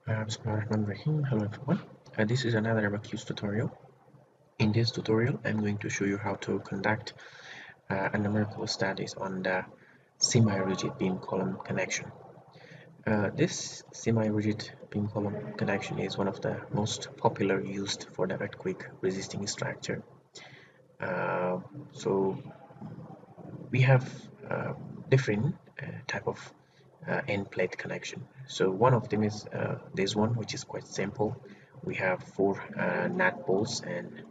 Bismillahirrahmanirrahim. Hello everyone. This is another ABAQUS tutorial. In this tutorial, I'm going to show you how to conduct a numerical studies on the semi-rigid beam column connection. This semi-rigid beam column connection is one of the most popular used for the earthquake resisting structure. Uh, so we have different type of end plate connection. So one of them is this one, which is quite simple. We have four nut bolts, and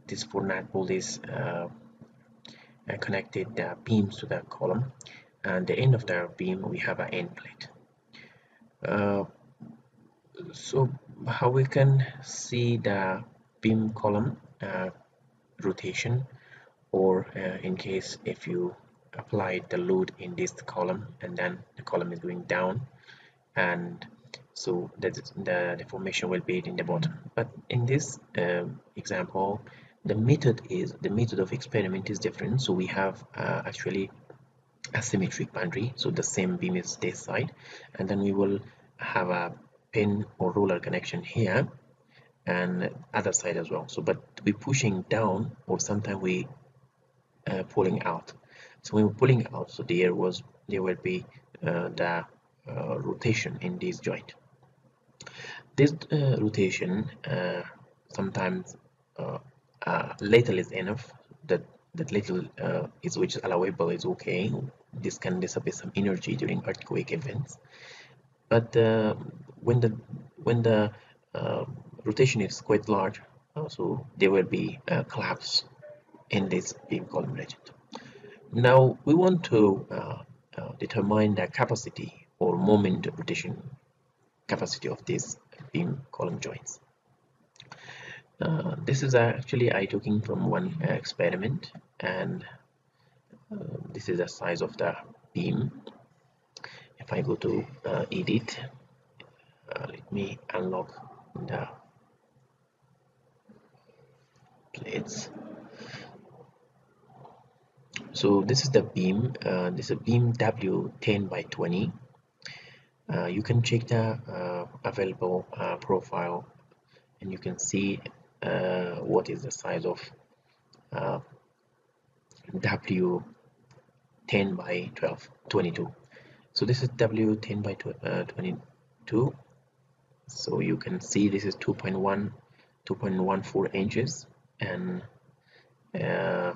this four nut bolt is connected beams to the column, and the end of the beam we have an end plate. uh, so how we can see the beam column rotation, or in case if you apply the load in this column and then the column is going down, and so that the deformation will be in the bottom. But in this example, the method of experiment is different. So we have actually asymmetric boundary, so the same beam is this side, and then we will have a pin or roller connection here and other side as well. So but we pushing down, or sometimes we pulling out. So when we're pulling out, so there will be the rotation in this joint. This rotation sometimes little is enough. That little is which is allowable is okay. This can dissipate some energy during earthquake events. But when the uh, rotation is quite large, so there will be a collapse in this beam column region. Now we want to determine the capacity or moment rotation capacity of these beam column joints. This is actually I taking from one experiment, and this is the size of the beam. If I go to edit, let me unlock the plates. So this is the beam. This is a beam W10 by 20. You can check the available profile, and you can see what is the size of W10 by 22. So this is W10 by 22. So you can see this is 2.14 inches, and uh,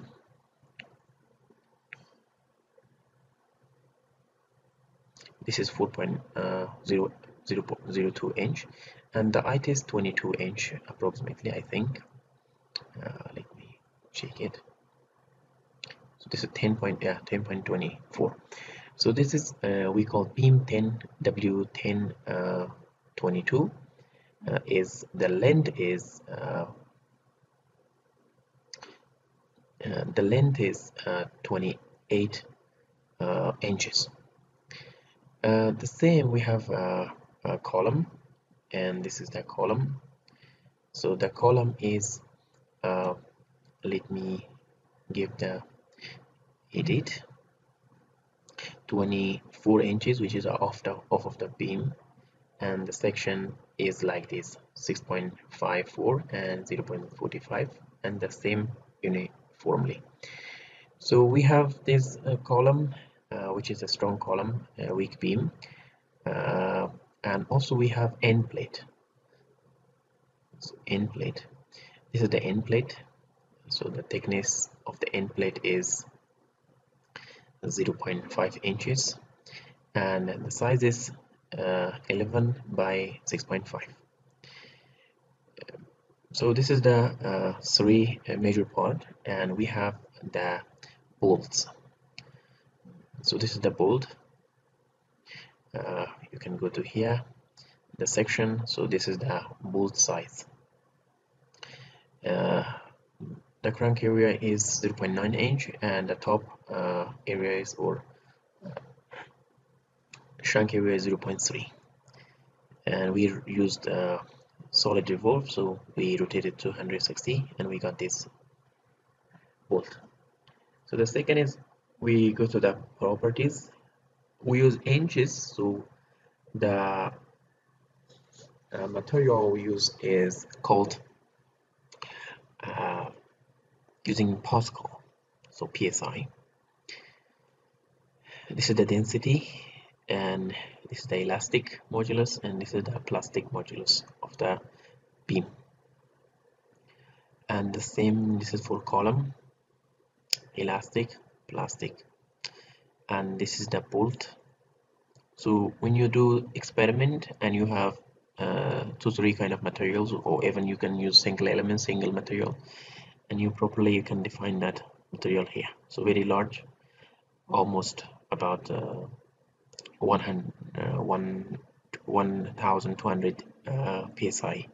this is 4.002 inch, and the height is 22 inch approximately, I think. Let me check it. So this is 10.24. So this is we call beam 10 W10 22. Is the length is 28 inches. The same we have a column, and this is the column. So the column is let me give the edit 24 inches, which is off of the beam, and the section is like this, 6.54 and 0.45, and the same uniformly. So we have this column which is a strong column, weak beam, and also we have end plate. So end plate, this is the end plate. So the thickness of the end plate is 0.5 inches, and the size is 11 by 6.5. So this is the three major part, and we have the bolts. So this is the bolt. You can go to here, the section. So this is the bolt size. The crank area is 0.9 inch, and the top area is, or shank area is 0.3. And we used solid revolve, so we rotated 260, and we got this bolt. So the second is we go to the properties. We use inches, so the Material we use is called uh, using Pascal, so PSI. This is the density, and this is the elastic modulus, and this is the plastic modulus of the beam. And the same, this is for column, elastic, plastic, and this is the bolt. So when you do experiment and you have 2-3 kind of materials, or even you can use single element, single material, and you properly you can define that material here. So very large, almost about 1200 psi.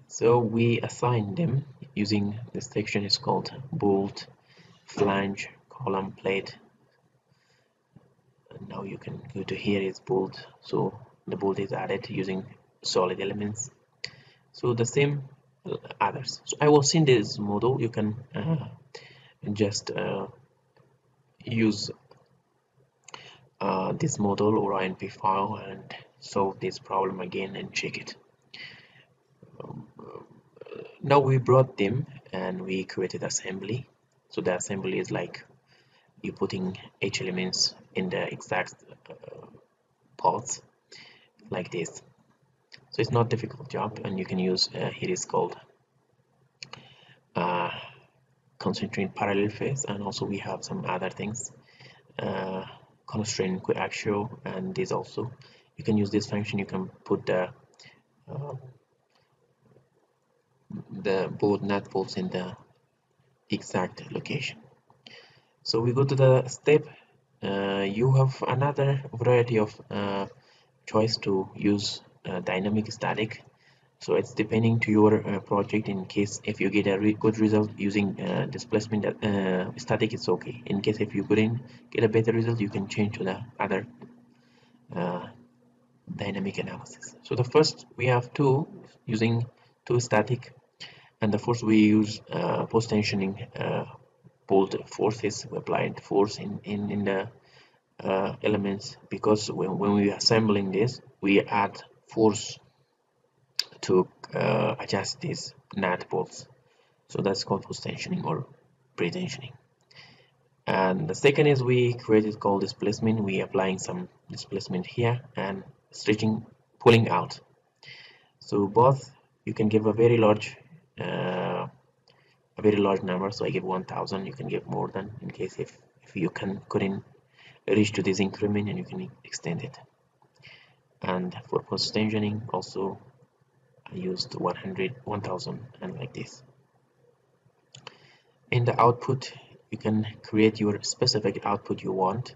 So we assign them using this section is called bolt, flange, column, plate. And now you can go to here is bolt, so the bolt is added using solid elements. So the same others. So I will send this model. You can just use this model or INP file and solve this problem again and check it. Now we brought them and we created assembly. So the assembly is like you putting each elements in the exact parts like this. So it's not difficult job, and you can use here is called concentric parallel phase, and also we have some other things, constraint coaxial, and this also you can use this function. You can put the both nut bolts in the exact location. So we go to the step. You have another variety of choice to use dynamic static. So it's depending to your project. In case if you get a good result using displacement static, it's okay. In case if you couldn't get a better result, you can change to the other dynamic analysis. So the first we have two using two static, and the first we use post tensioning bolt forces. We applied force in the elements, because when we are assembling this we add force to adjust these nut bolts. So that's called post tensioning or pre-tensioning. And the second is we created called displacement. We applying some displacement here and stretching, pulling out. So both you can give a very large number. So I give 1000. You can give more than, in case if you couldn't reach to this increment, and you can extend it. And for post tensioning also I used 100, 1000, and like this. In the output you can create your specific output you want.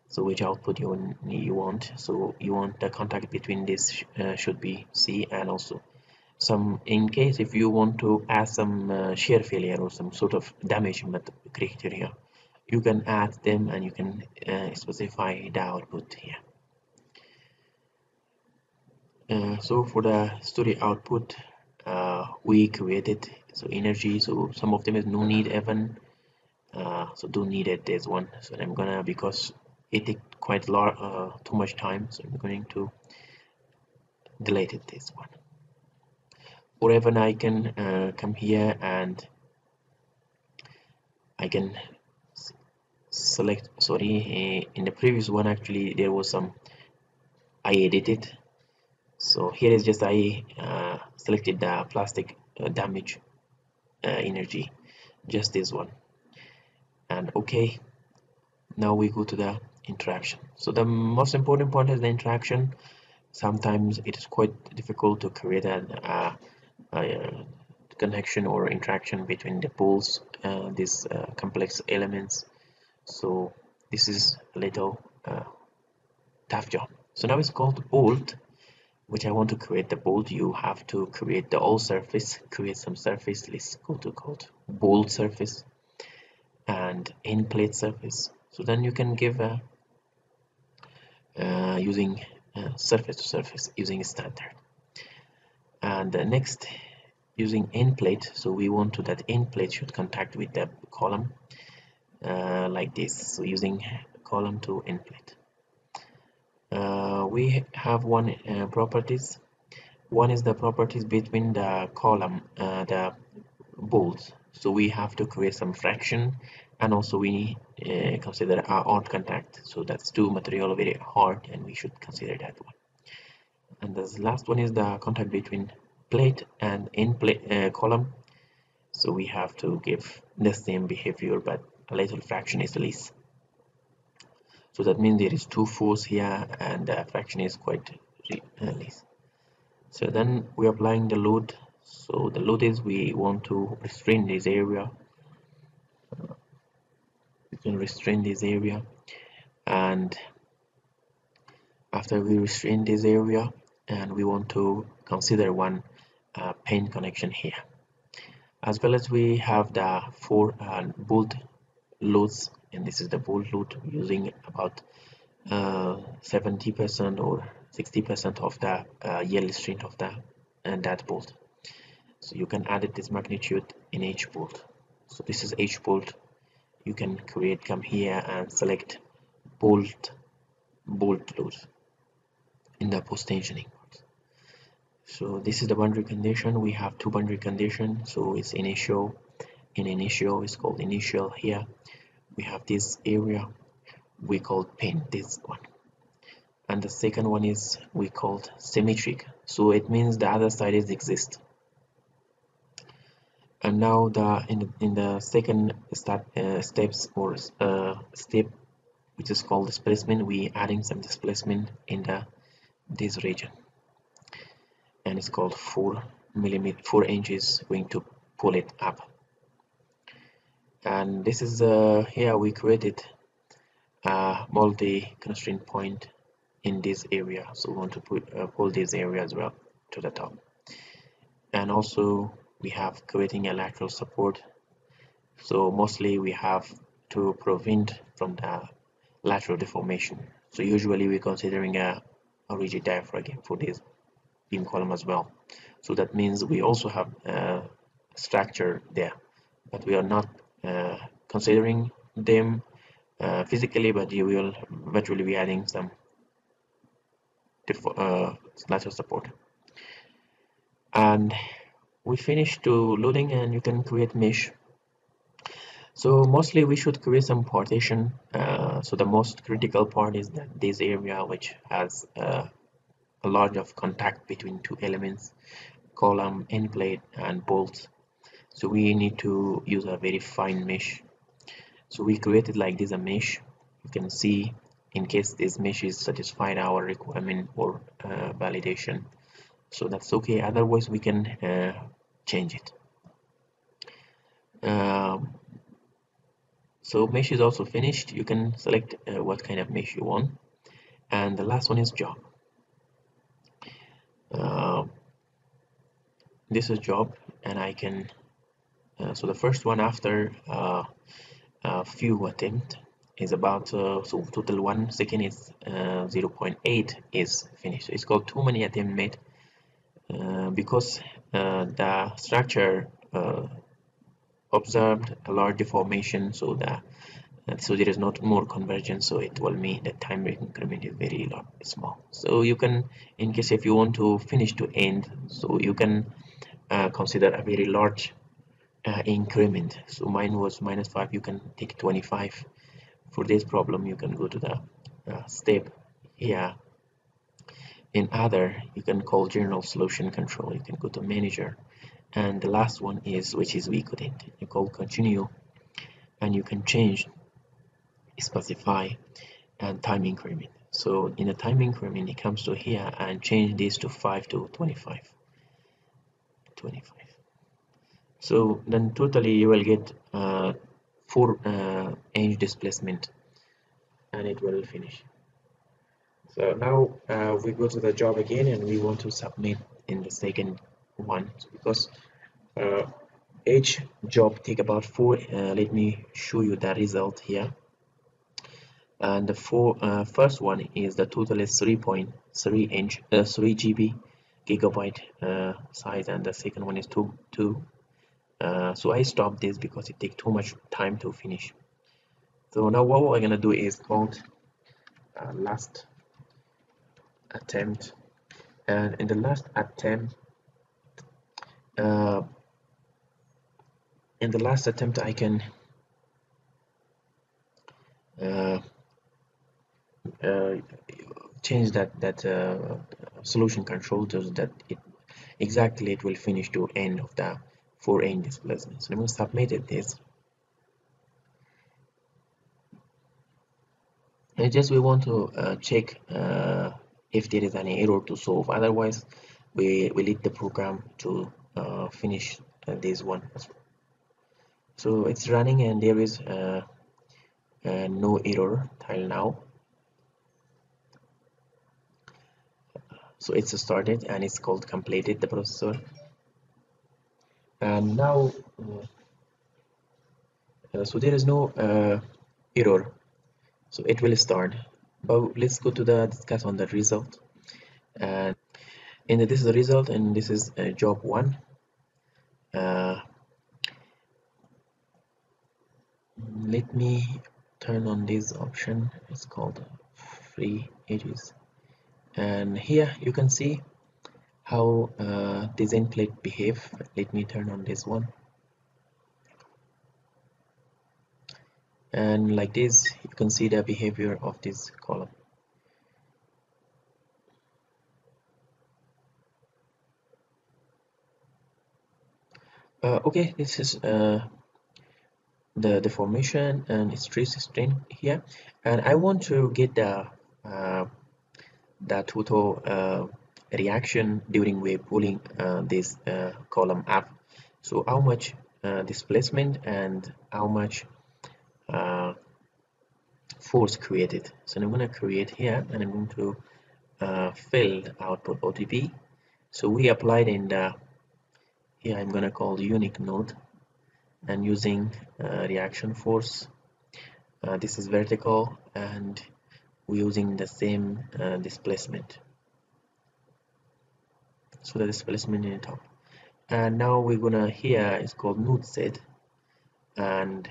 So which output you want. So you want the contact between this should be C, and also some, in case if you want to add some shear failure or some sort of damage criteria, you can add them, and you can specify the output here. So for the story output we created so energy. So some of them is no need even, so don't need it, there's one. So I'm gonna, because it take quite too much time, so I'm going to delete it, this one. Or even I can come here and I can select, sorry, in the previous one actually there was some I edited. So here is just I selected the plastic damage energy, just this one, and okay. Now we go to the interaction. So the most important point is the interaction. Sometimes it is quite difficult to create a connection or interaction between the poles, these complex elements. So this is a little tough job. So now it's called bolt, which I want to create the bolt. You have to create the all surface, create some surface. Let's go to called bolt surface and end plate surface. So then you can give a using surface to surface using standard. And next using end plate. So we want to that end plate should contact with the column like this. So using column to end plate. we have properties. One is the properties between the column, the bolts. So we have to create some fraction, and also we consider our odd contact. So that's two material very hard, and we should consider that one. And the last one is the contact between plate and end plate column. So we have to give the same behavior, but a little fraction is less. So that means there is two force here, and the fraction is quite less. So then we're applying the load. So the load is we want to restrain this area. We can restrain this area, and after we restrain this area, and we want to consider one pin connection here, as well as we have the four bolt loads, and this is the bolt load using about 70% or 60% of the yield strength of the and that bolt. So you can add this magnitude in each bolt. So this is each bolt. You can come here and select bolt load in the post tensioning. So this is the boundary condition. We have two boundary conditions. So it's initial. In initial, it's called initial here. We have this area we call pin, this one. And the second one is we called symmetric. So it means the other side is exist. And now in the second steps or step, which is called displacement, we adding some displacement in this region, and it's called 4 inches, going to pull it up. And this is here we created a multi constraint point in this area, so we want to pull this area as well to the top. And also we have creating a lateral support, so mostly we have to prevent from the lateral deformation. So usually we're considering a rigid diaphragm for this beam column as well. So that means we also have structure there, but we are not considering them physically, but you will virtually be adding some lateral support. And we finish to loading, and you can create mesh. So mostly we should create some partition. So the most critical part is that this area which has a lot of contact between two elements, column, end plate, and bolts. So we need to use a very fine mesh. So we created like this a mesh. You can see in case this mesh is satisfied our requirement or validation. So that's okay. Otherwise we can change it. So mesh is also finished. You can select what kind of mesh you want. And the last one is job. This is job, and I can so the first one after a few attempts is about so total 1 second is 0.8 is finished. So it's called too many attempts made because the structure observed a large deformation, so there is not more convergence, so it will mean the time increment is very small. So you can, in case if you want to finish to end, so you can consider a very large increment. So mine was -5, you can take 25. For this problem you can go to the step here. In other, you can call general solution control, you can go to manager, and the last one is which is we couldn't, you call continue, and you can change, specify, and time increment. So in the time increment it comes to here and change this to 5 to 25. So then totally you will get 4 inch displacement, and it will finish. So now we go to the job again, and we want to submit in the second one, because each job take about 4. Let me show you the result here. And the first one is the total is 3.3 inch 3 GB gigabyte size, and the second one is 2. So I stopped this because it takes too much time to finish. So now what we're gonna do is called last attempt, and in the last attempt, uh, I can uh, uh, change that solution control so that it will finish to end of the 4 end displacement. So I'm going to submit this. And just we want to check if there is any error to solve. Otherwise, we lead the program to finish this one. So it's running and there is no error till now. So it's started and it's called completed the processor. And now, so there is no error. So it will start. But let's go to the discuss on the result. And this is the result, and this is job 1. Let me turn on this option. It's called free edges, and here you can see how this Endplate behave. Let me turn on this one, and like this you can see the behavior of this column. Okay, this is the deformation and stress strain here, and I want to get the total reaction during we pulling this column up. So how much displacement and how much uh, force created. So I'm going to create here, and I'm going to fill output OTP. So we applied in the here I'm going to call the unique node and using reaction force. This is vertical and we're using the same displacement. So the displacement in the top. And now we're gonna here is called node set and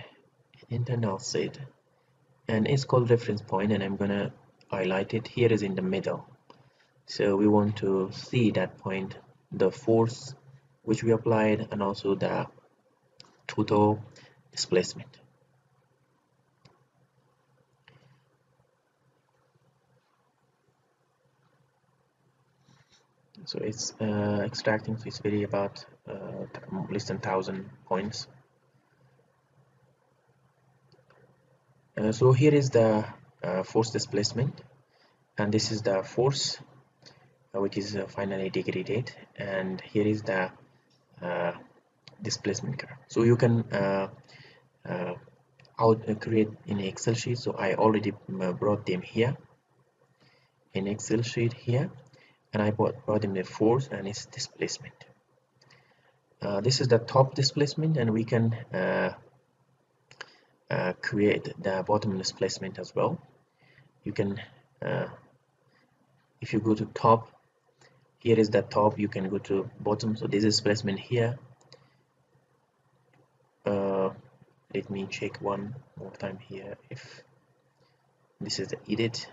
internal set, and it's called reference point, and I'm gonna highlight it. Here is in the middle. So we want to see that point, the force which we applied, and also the total displacement. So it's extracting, so it's very about less than 1,000 points. So here is the force displacement, and this is the force which is finally degraded, and here is the uh, displacement curve. So you can create in Excel sheet. So I already brought them here in Excel sheet here, and I brought them the force and its displacement. This is the top displacement, and we can create the bottom displacement as well. You can if you go to top, here is the top, you can go to bottom. So this displacement here, let me check one more time here if this is the edit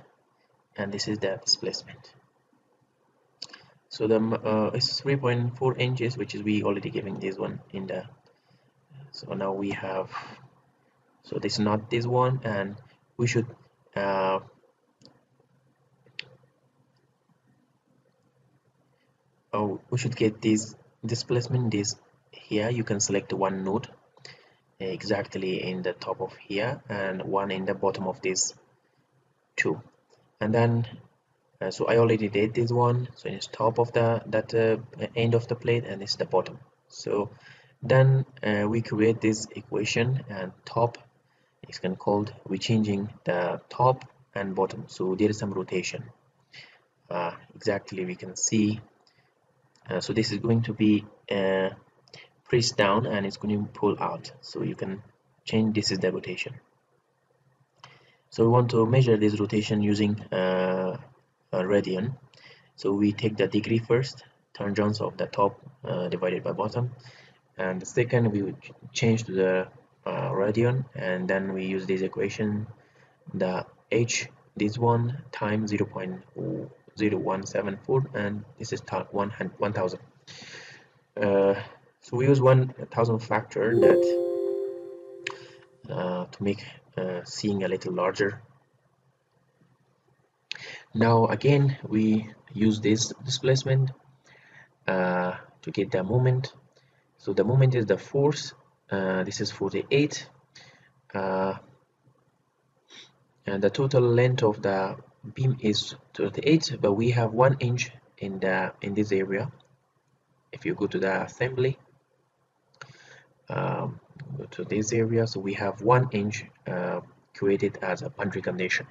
and this is the displacement. So the it's 3.4 inches, which is we already giving this one in the. So now we have, so this is not this one, and we should we should get this displacement. This here you can select one node exactly in the top of here and one in the bottom of this two, and then so I already did this one. So it's top of that end of the plate, and it's the bottom. So then we create this equation, and top is can called we changing the top and bottom. So there is some rotation. Exactly we can see. So this is going to be pressed down and it's going to pull out. So you can change. This is the rotation. So we want to measure this rotation using a radian. So we take the degree first, tangents of the top divided by bottom, and the second we would change to the radian, and then we use this equation, the h this one times 0 0.0174, and this is 1000. uh, so we use 1000 factor that to make seeing a little larger. Now again we use this displacement to get the moment. So the moment is the force. This is 48, uh, and the total length of the beam is 38, but we have 1 inch in this area. If you go to the assembly, um, go to this area, so we have 1 inch created as a boundary condition.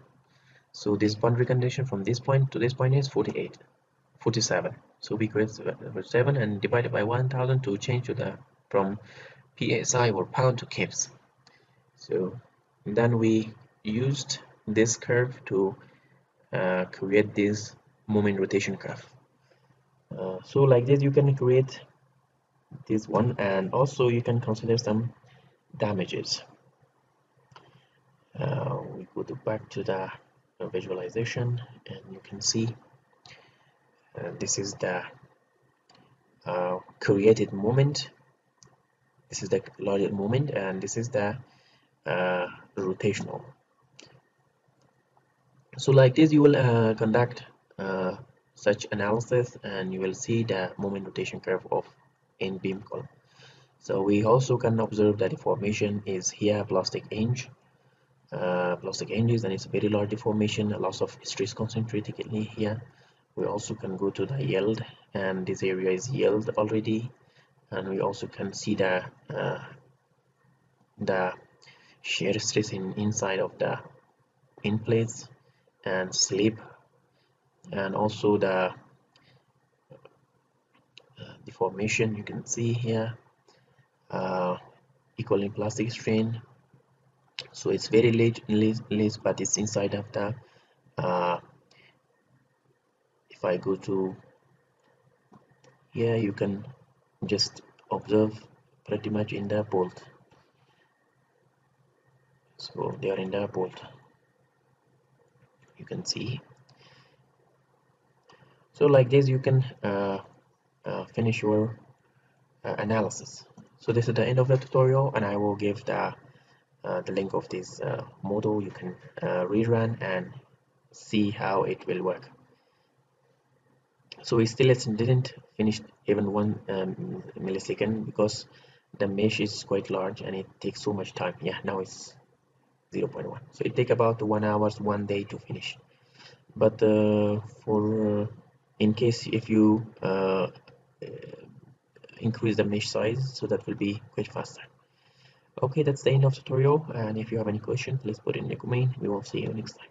So this boundary condition from this point to this point is 48, 47. So we create 7 and divided by 1000 to change to the from psi or pound to kips. So then we used this curve to create this moment rotation curve. So like this you can create this one, and also you can consider some damages. We go back to the visualization, and you can see this is the created moment. This is the larger moment, and this is the rotational. So like this you will conduct such analysis, and you will see the moment rotation curve of in beam column. So we also can observe that the deformation is here plastic hinge, plastic hinges, and it's a very large deformation, a loss of stress concentrated here. We also can go to the yield, and this area is yield already, and we also can see the shear stress inside of the in place and slip, and also the deformation you can see here, equaling plastic strain. So it's very less, but it's inside of the if I go to here, you can just observe pretty much in the bolt. So they are in the bolt, you can see. So like this you can finish your analysis. So this is the end of the tutorial, and I will give the link of this model. You can rerun and see how it will work. So we still didn't finish even 1 millisecond because the mesh is quite large and it takes so much time. Yeah, now it's 0.1, so it take about 1 hour 1 day to finish. But for in case if you increase the mesh size, so that will be quite faster. Okay, that's the end of the tutorial, and if you have any question, please put it in the comment. We will see you next time.